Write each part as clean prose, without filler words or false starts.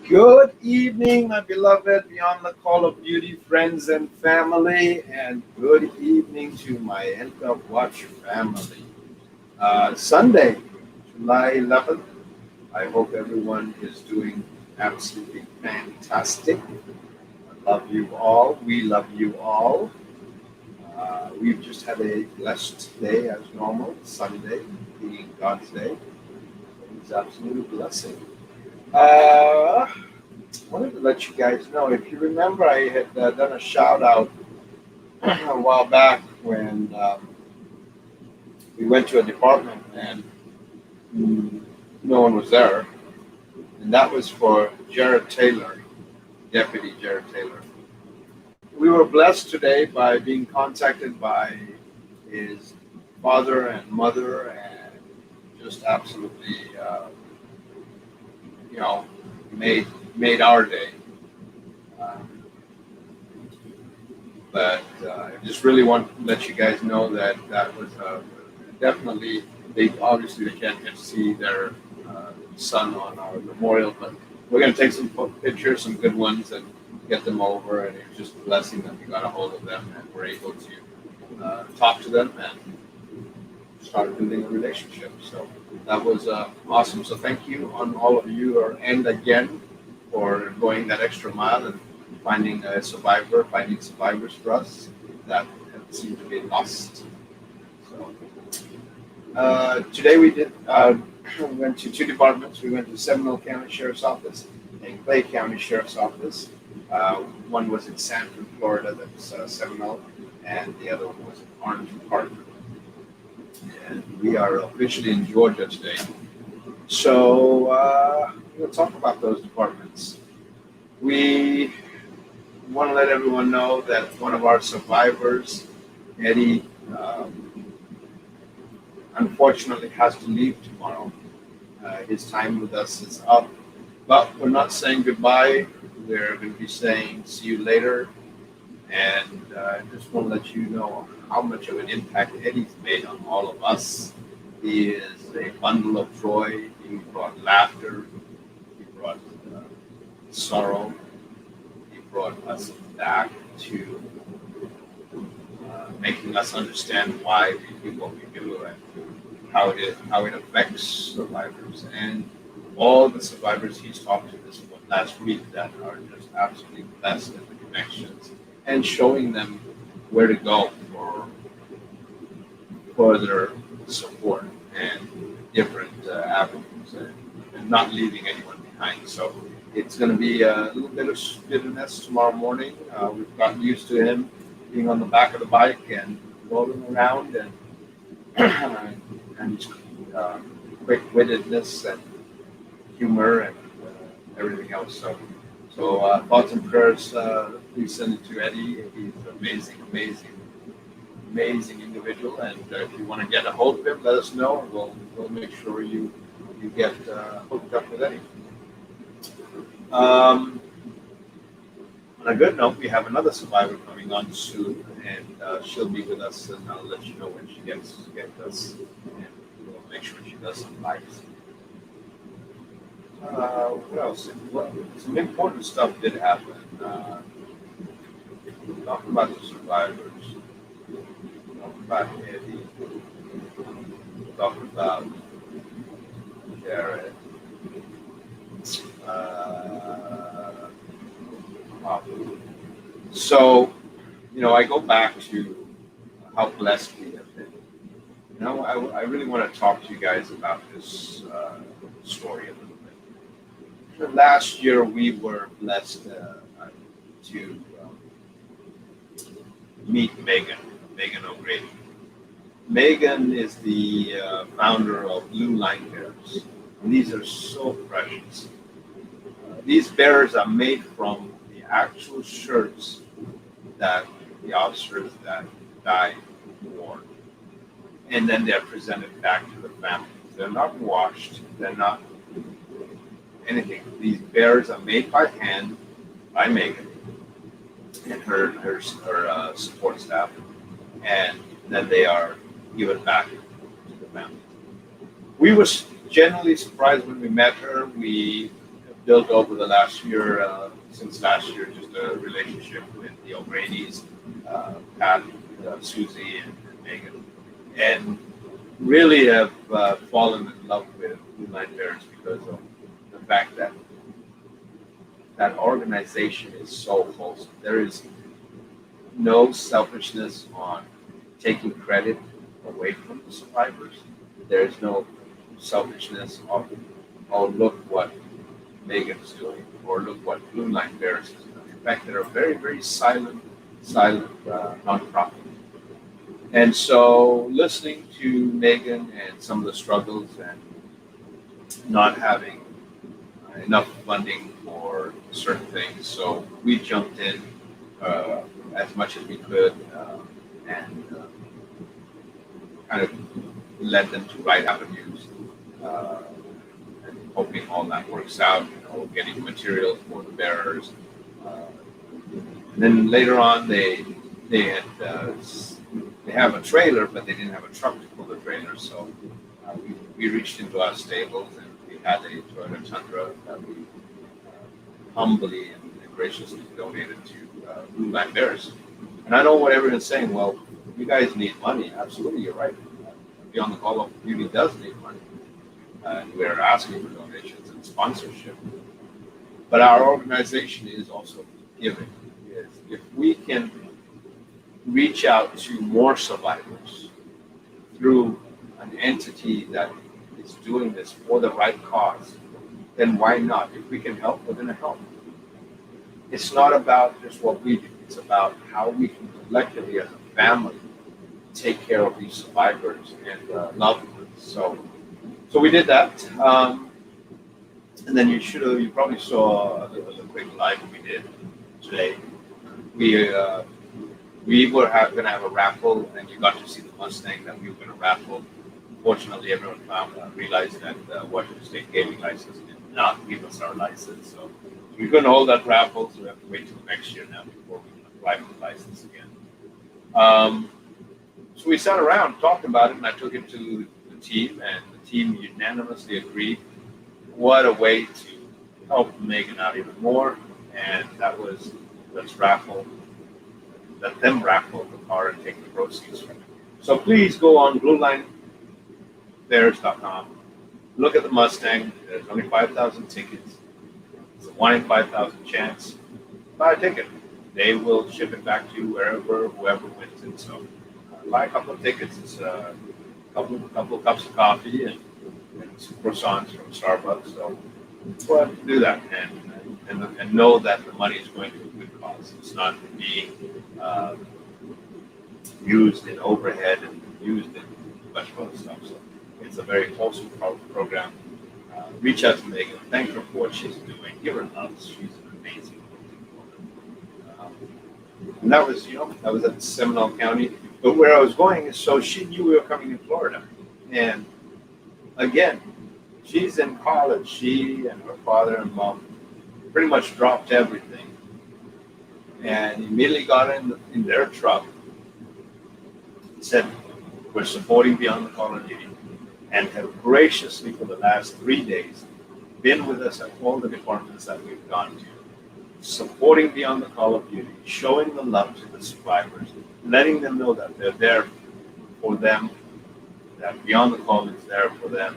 Good evening, my beloved Beyond the Call of Duty friends and family, and good evening to my End of Watch family. Sunday, July 11th. I hope everyone is doing absolutely fantastic. I love you all. We love you all. We've just had a blessed day as normal, Sunday, being God's day. It's absolutely a blessing. I wanted to let you guys know. If you remember, I had done a shout out a while back when we went to a department and mm, no one was there, and that was for Jared Taylor, Deputy Jared Taylor. We were blessed today by being contacted by his father and mother, and just absolutely, you know, made made our day. Um, but I just really want to let you guys know that that was definitely, they obviously they can't get to see their son on our memorial, but we're going to take some pictures, some good ones, and get them over. And it's just a blessing that we got a hold of them and we're able to talk to them and start building a relationship. So that was awesome. So thank you on all of you, and again for going that extra mile and finding a survivor, finding survivors for us that have seemed to be lost. So today we did. We went to two departments. We went to Seminole County Sheriff's Office and Clay County Sheriff's Office. One was in Sanford, Florida, that's Seminole, and the other one was in Orange Park. And we are officially in Georgia today. So we'll talk about those departments. We want to let everyone know that one of our survivors, Eddie, unfortunately has to leave tomorrow. His time with us is up, but we're not saying goodbye. We're going to be saying see you later. And I just want to let you know how much of an impact Eddie's made on all of us. He is a bundle of joy. He brought laughter. He brought sorrow. He brought us back to making us understand why we do what we do and how it affects survivors. And all the survivors he's talked to this last week that are just absolutely blessed in the connections and showing them where to go for further support and different avenues, and not leaving anyone behind. So it's going to be a little bit of bitterness tomorrow morning. We've gotten used to him being on the back of the bike and rolling around, and and his quick-wittedness and humor and everything else. So thoughts and prayers, please send it to Eddie. He's an amazing, amazing, amazing individual. And if you want to get a hold of him, let us know. We'll make sure you get hooked up with Eddie. On a good note, we have another survivor coming on soon, and she'll be with us, and I'll let you know when she gets us, and we'll make sure she does some lives. What else? Some important stuff did happen. Talk about the survivors. Talk about Eddie. Talk about Jared. Wow. So, I go back to how blessed we have been. I really want to talk to you guys about this story a little bit. Last year, we were blessed to meet Megan O'Grady. Megan is the founder of Blue Line Bears. And these are so precious. These bears are made from the actual shirts that the officers that died wore. And then they're presented back to the families. They're not washed. They're not anything. These bears are made by hand by Megan and her support staff. And then they are given back to the family. We were generally surprised when we met her. We have built over the last year, since last year, just a relationship with the O'Grady's, Pat, Susie, and Megan, and really have fallen in love with Blue Line Bears because of the fact that that organization is so wholesome. There is no selfishness on taking credit away from the survivors. There's no selfishness of, oh, look what Megan's doing, or look what Blue Line Bears is doing. In fact, they're a very, very silent nonprofit. And so listening to Megan and some of the struggles and not having enough funding for certain things, so we jumped in as much as we could and kind of led them to right avenues, and hoping all that works out. Getting materials for the bearers. And then later on, they had they have a trailer, but they didn't have a truck to pull the trailer. So we reached into our stables and we had a Toyota Tundra that we humbly and graciously donated to Blue Line Bears. And I know what everyone's saying. Well, you guys need money. Absolutely, you're right. Beyond the Call of Duty does need money. We're asking for donations and sponsorship. But our organization is also giving. If we can reach out to more survivors through an entity that is doing this for the right cause, then why not? If we can help, we're going to help. It's not about just what we do. It's about how we can collectively, as a family, take care of these survivors and loved ones. So we did that. And then you probably saw the quick live we did today. We were going to have a raffle, and you got to see the Mustang that we were going to raffle. Unfortunately, everyone realized that Washington State Gaming License did not give us our license. So we couldn't hold that raffle, so we have to wait till next year now before we can apply for the license again. So we sat around, talked about it, and I took it to the team, and the team unanimously agreed. What a way to help Megan out even more, and that was let's raffle. Let them raffle the car and take the proceeds from it. So please go on BlueLineBears.com. Look at the Mustang. There's only 5,000 tickets. It's a 1 in 5,000 chance. Buy a ticket. They will ship it back to you whoever wins it. So buy a couple of tickets. It's a couple of cups of coffee and some croissants from Starbucks. So go ahead and do that and know that the money is going to a good cause. It's not being used in overhead and used in a bunch of other stuff. So it's a very wholesome program. Reach out to Megan. Thank her for what she's doing. Give her love. She's an amazing woman. And that was at Seminole County. But where I was going is, so she knew we were coming in Florida. And again, she's in college. She and her father and mom pretty much dropped everything and immediately got in their truck, said, we're supporting Beyond the Call of Duty, and have graciously for the last 3 days been with us at all the departments that we've gone to, supporting Beyond the Call of Duty, showing the love to the survivors, letting them know that they're there for them, that Beyond the Call is there for them,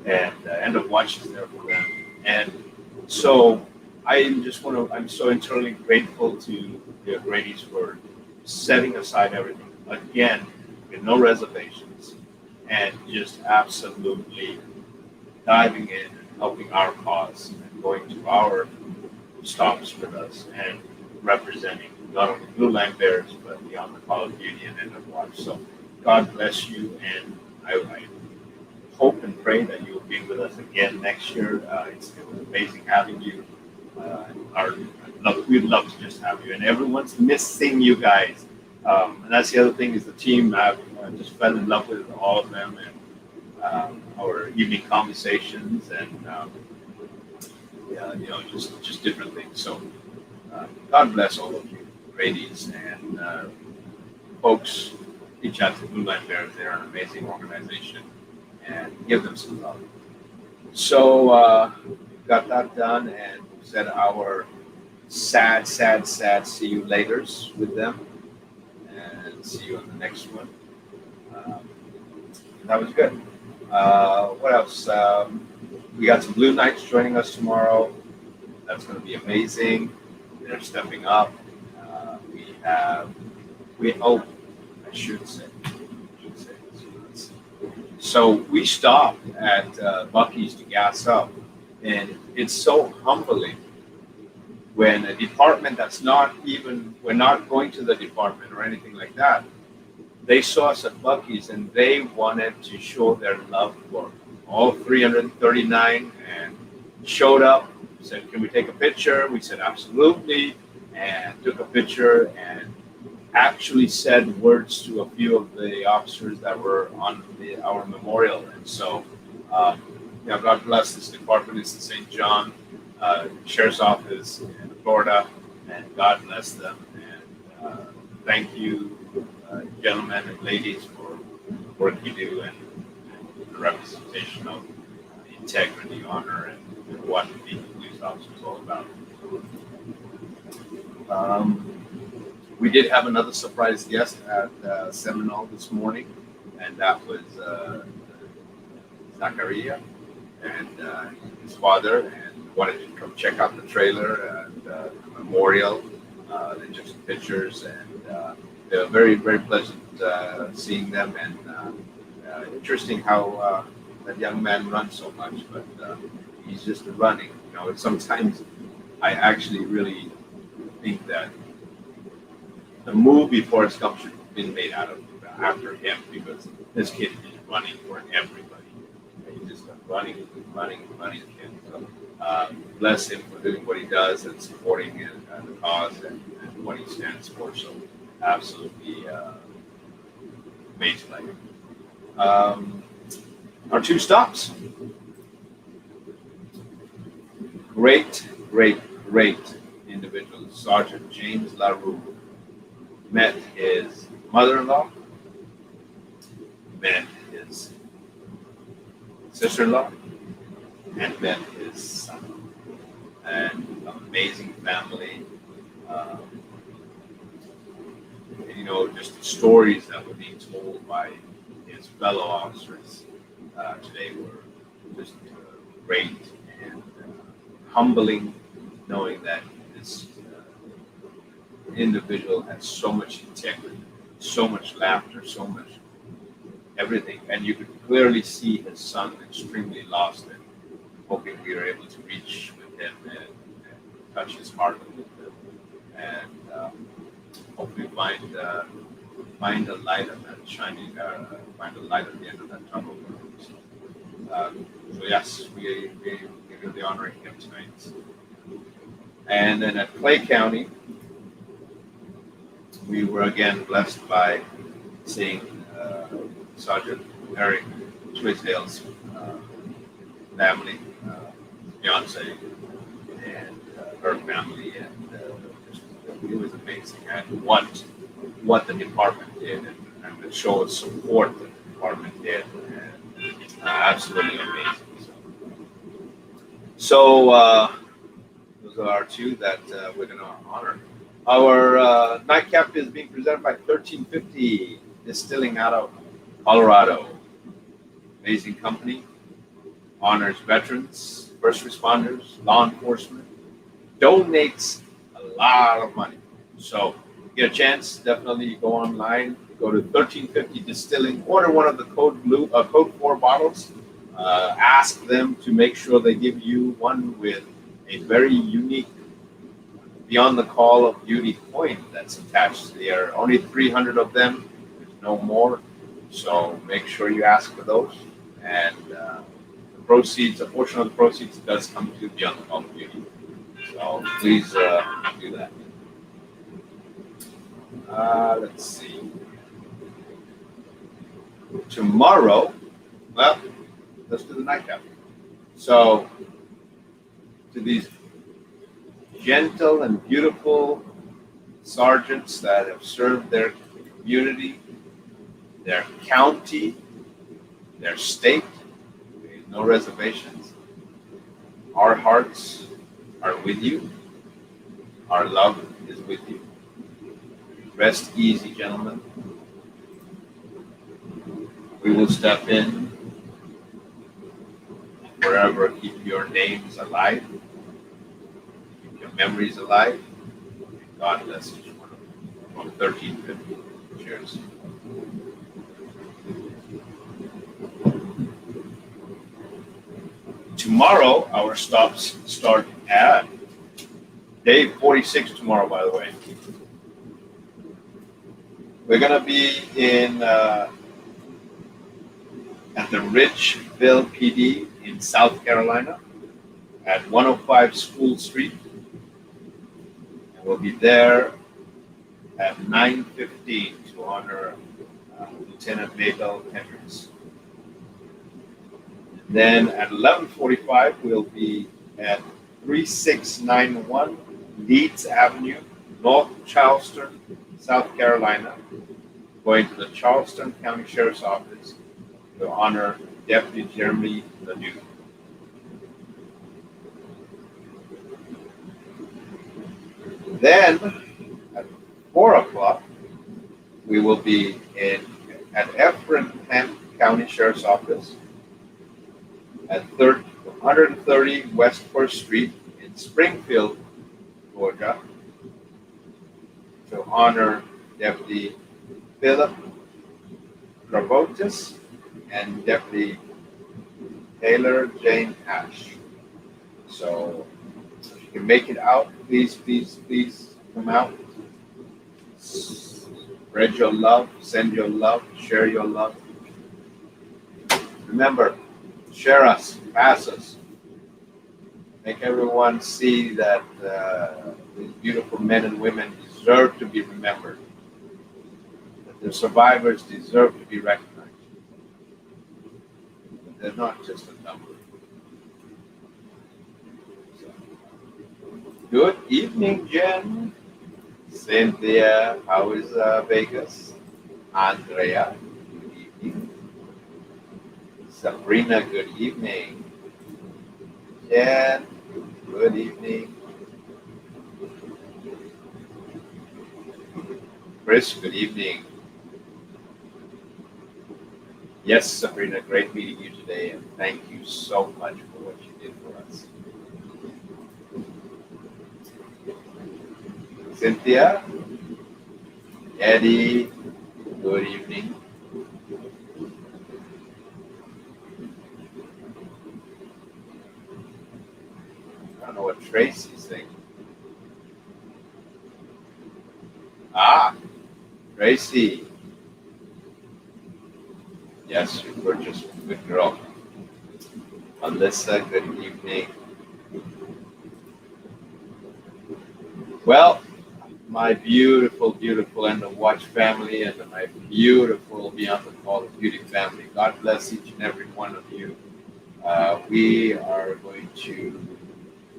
and End of Watch is there for them. And so I'm so eternally grateful to the O'Grady's for setting aside everything, again, with no reservations, and just absolutely diving in and helping our cause and going to our stops with us and representing not only Blue Line Bears, but Beyond the Call of Duty and End of Watch. So God bless you, and I hope and pray that you will be with us again next year. It was amazing having you. We'd love to just have you, and everyone's missing you guys. And that's the other thing is the team. I just fell in love with all of them, and our evening conversations, and just different things. So God bless all of you, Grady's, and folks. Reach out to Blue Line Bears. They're an amazing organization, and give them some love. So got that done and said our sad see you laters with them and see you on the next one. Um, that was good. What else? We got some Blue Knights joining us tomorrow. That's going to be amazing. They're stepping up. We have, oh, I should say, so we stopped at Buc-ee's to gas up, and it's so humbling when a department that's not even, we're not going to the department or anything like that, they saw us at Buc-ee's and they wanted to show their love for all 339 and showed up, said, can we take a picture? We said, absolutely, and took a picture and actually said words to a few of the officers that were on our memorial. And so, God bless this department. It's in St. John, Sheriff's Office in Florida, and God bless them. And thank you, gentlemen and ladies, for the work you do and the representation of integrity, honor, and what being a police officer is all about. We did have another surprise guest at Seminole this morning, and that was Zachariah and his father, and wanted to come check out the trailer and the memorial. They took some pictures, and they were very, very pleasant seeing them, and interesting how that young man runs so much, but he's just running. Sometimes I actually really think that the movie Forrest Gump should have been made out of after him, because this kid is running for everybody. He just running kid. So, bless him for doing what he does and supporting the cause and what he stands for. So absolutely amazing. Our two stops. Great individual. Sergeant James LaRue met his mother-in-law, met his sister-in-law, and met his son. And amazing family. Just the stories that were being told by his fellow officers today were just great and humbling, knowing that this individual has so much integrity, so much laughter, so much everything. And you could clearly see his son extremely lost and hoping we were able to reach with him and touch his heart a little bit. And hopefully find a light of that shining, find a light at the end of that tunnel. So yes, we give the honoring him tonight. And then at Clay County, we were again blessed by seeing Sergeant Eric Twisdale's family, fiance, and her family, and it was amazing. And what the department did, and the show of support that the department did, and absolutely amazing. So those are our two that we're going to honor. Our nightcap is being presented by 1350 Distilling out of Colorado. Amazing company. Honors veterans, first responders, law enforcement. Donates a lot of money. So get a chance, definitely go online. Go to 1350 Distilling. Order one of the Code 4 bottles. Ask them to make sure they give you one with a very unique Beyond the Call of Duty coin that's attached. There are only 300 of them. There's no more. So make sure you ask for those. And the proceeds, a portion of the proceeds does come to Beyond the Call of Duty. So please do that. Let's see. Tomorrow, well, let's do the nightcap. So, to these gentle and beautiful sergeants that have served their community, their county, their state, no reservations. Our hearts are with you. Our love is with you. Rest easy, gentlemen. We will step in forever, keep your names alive, keep your memories alive. God bless each one of you. From 1350. Cheers. Tomorrow, our stops start at day 46 tomorrow, by the way. We're going to be in at the Ridgeville PD in South Carolina at 105 School Street. And we'll be there at 9:15 to honor Lieutenant Mabel Hendricks. Then at 11:45, we'll be at 3691 Leeds Avenue, North Charleston, South Carolina, going to the Charleston County Sheriff's Office to honor Deputy Jeremy Ledoux. Then at 4 o'clock, we will be at Effingham County Sheriff's Office at 130 West 1st Street in Springfield, Georgia, to honor Deputy Philip Gravotis and Deputy Taylor Jane Ash. So if you can make it out, please come out. Spread your love, send your love, share your love. Remember, share us, pass us. Make everyone see that these beautiful men and women deserve to be remembered. That the survivors deserve to be recognized. That they're not just a number. So, good evening, Jen. Cynthia, how is Vegas? Andrea, good evening. Sabrina, good evening. Jen, good evening. Chris, good evening. Yes, Sabrina, great meeting you today, and thank you so much for what you did for us. Cynthia, Eddie, good evening. I don't know what Tracy's saying. Ah, Tracy. Yes, you were just a good girl. Alyssa, good evening. Well, my beautiful, beautiful End of Watch family and my beautiful Beyond the Call of Duty family. God bless each and every one of you. We are going to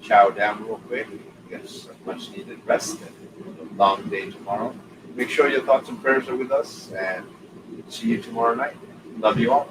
chow down real quick, get some much needed rest and a long day tomorrow. Make sure your thoughts and prayers are with us, and see you tomorrow night. Love you all.